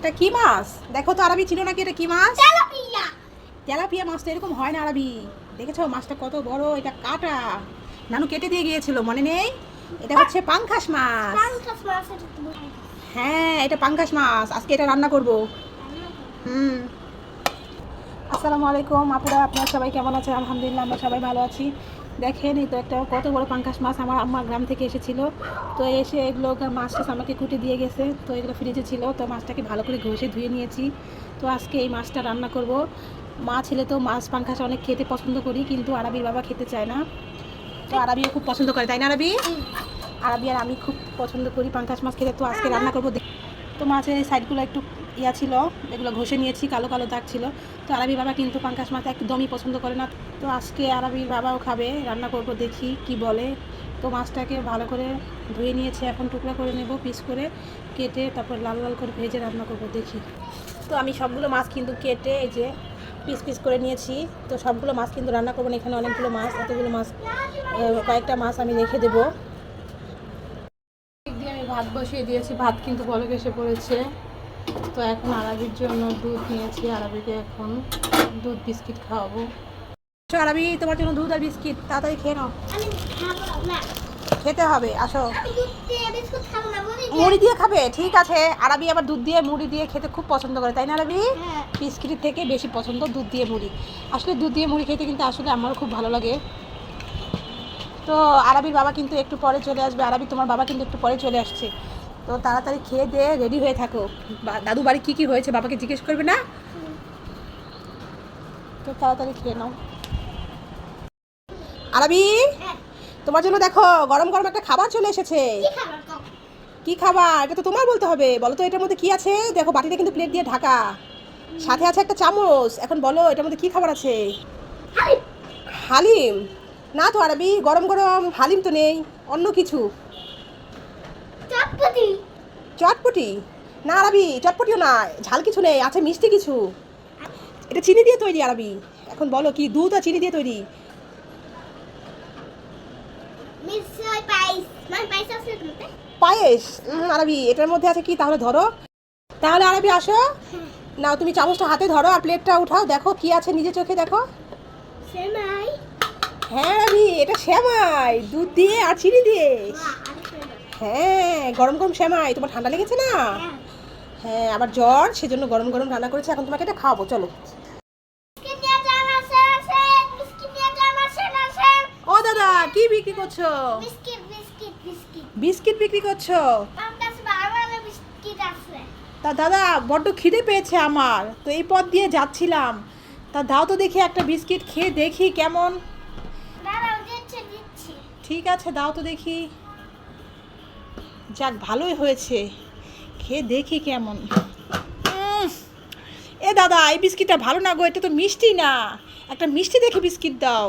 এটা কি মাছ? দেখো তো আরবি, চিনো নাকি এটা কি মাছ? তেলাপিয়া। তেলাপিয়া মাছ তো এরকম হয় না আরবি। দেখেছো মাছটা কত বড়, এটা কাটা। নানু কেটে দিয়ে গিয়েছিল, মনে নেই? এটা হচ্ছে পাঙ্গাস মাছ। পাঙ্গাস মাছ এটা তো বলে। হ্যাঁ, এটা পাঙ্গাস মাছ। আজকে এটা রান্না করব। হুম। আসসালামু আলাইকুম আপুরা, আপনারা সবাই কেমন আছেন? আলহামদুলিল্লাহ আমরা সবাই ভালো আছি। দেখেন এই তো একটা কত বড় পাঙ্গাস মাছ আমার আম্মা গ্রাম থেকে এসেছিল। তো এসে এগুলো মাছটা আমাকে কুটে দিয়ে গেছে। তো এগুলো ফ্রিজে ছিল, তো মাছটাকে ভালো করে ঘষে ধুয়ে নিয়েছি। তো আজকে এই মাছটা রান্না করব। মা ছেলে তো মাছ পাঙ্গাস অনেক খেতে পছন্দ করি, কিন্তু আরবির বাবা খেতে চায় না। তো আরবিও খুব পছন্দ করে, তাই না আরবি? আরবি আর আমি খুব পছন্দ করি পাঙ্গাস মাছ খেতে। তো আজকে রান্না করবো। তো মাছের এই সাইডগুলো একটু ইয়া ছিল, এগুলো ঘষে নিয়েছি, কালো কালো দাগ ছিল। তো আরবির বাবা কিন্তু পাঙ্গাস মাছ একদমই পছন্দ করে না। তো আজকে আরবির বাবাও খাবে, রান্না করব, দেখি কি বলে। তো মাছটাকে ভালো করে ধুয়ে নিয়েছি, এখন টুকরা করে নেব, পিস করে কেটে তারপর লাল লাল করে ভেজে রান্না করব, দেখি। তো আমি সবগুলো মাছ কিন্তু কেটে এই যে পিস পিস করে নিয়েছি। তো সবগুলো মাছ কিন্তু রান্না করবো না, এখানে অনেকগুলো মাছ, এতগুলো মাছ কয়েকটা মাছ আমি রেখে দেবো। দিয়ে আমি ভাত বসিয়ে দিয়েছি, ভাত কিন্তু বলক এসে পড়েছে। তো এখন আরবির জন্য দুধ নিয়েছি, আরবিকে এখন দুধ বিস্কিট খাওয়াবো। আরবি, তোমার জন্য দুধ আর বিস্কিট, তাড়াতাড়ি খেয়ে নাও। আমি খাবো না। খেতে হবে, আসো। আমি দুধ দিয়ে বিস্কুট খাবো না, বলি যে। মুড়ি দিয়ে খাবে? ঠিক আছে। আরবি আবার দুধ দিয়ে মুড়ি দিয়ে খেতে খুব পছন্দ করে, তাই না আরবি? হ্যাঁ। বিস্কিটের থেকে বেশি পছন্দ দুধ দিয়ে মুড়ি। আসলে দুধ দিয়ে মুড়ি খেতে কিন্তু আসলে আমারও খুব ভালো লাগে। তো আরবির বাবা কিন্তু একটু পরে চলে আসবে। আরবি, তোমার বাবা কিন্তু একটু পরে চলে আসছে। তো তাড়াতাড়ি খেয়ে দিয়ে রেডি হয়ে থাকো। দাদু বাড়ি কী কী হয়েছে বাবাকে জিজ্ঞেস করবে না? তো তাড়াতাড়ি খেয়ে নাও। আরবি, হ্যাঁ। তোমার জন্য দেখো গরম গরম একটা খাবার চলে এসেছে। কি খাবার খাও? কি খাবার? এটা তো তোমার বলতে হবে। বলো তো এটার মধ্যে কি আছে? দেখো বাটিটা কিন্তু প্লেট দিয়ে ঢাকা, সাথে আছে একটা চামচ। এখন বলো এটার মধ্যে কি খাবার আছে? হালিম। হালিম? না তো আরবি, গরম গরম হালিম তো নেই, অন্য কিছু। চটপটি। চটপটি? না আরবি, চটপটিও না, ঝাল কিছু নেই, আছে মিষ্টি কিছু। এটা চিনি দিয়ে তৈরি আরবি। এখন বলো কি? দুধ আর চিনি দিয়ে তৈরি। মিষ্টি পায়েস। মানে পায়েস আছে তোমাতে? পায়েস? আরবি, এটার মধ্যে আছে কি তাহলে? ধরো তাহলে আরবি, আসো। নাও তুমি চামচটা হাতে ধরো আর প্লেটটা উঠাও, দেখো কি আছে নিজে চোখে দেখো। সেমাই। হ্যাঁ আরবি, এটা সেমাই, দুধ দিয়ে আর চিনি দিয়ে। বাহ, আরে সেমাই। হ্যাঁ, গরম গরম সেমাই। তোমার ঠান্ডা লেগেছে না? হ্যাঁ। হ্যাঁ, আবার জ্বর, সেজন্য গরম গরম রান্না করেছে। এখন তোমাকে এটা খাওয়াবো, চলো। বিস্কিট নিয়ে যান, আসেন। বিস্কিট নিয়ে যান, আসেন। ও দাদা, কি বিক্রি করছো? Biscuit biscuit biscuit. বিস্কিট বিক্রি করছো? আমার কাছে বারবার বিস্কিট আছে। তা দাদা, বড্ড খিদে পেয়েছে আমার, তো এই পথ দিয়ে যাচ্ছিলাম। তা দাও তো দেখি একটা বিস্কিট, খেয়ে দেখি কেমন। দাঁড়াও, দিচ্ছি। ঠিক আছে, দাও তো দেখি। যাক, ভালোই হয়েছে, খেয়ে দেখি কেমন। এ দাদা, এই বিস্কিটটা ভালো না গো, এটা তো মিষ্টি না। একটা মিষ্টি দেখে বিস্কিট দাও।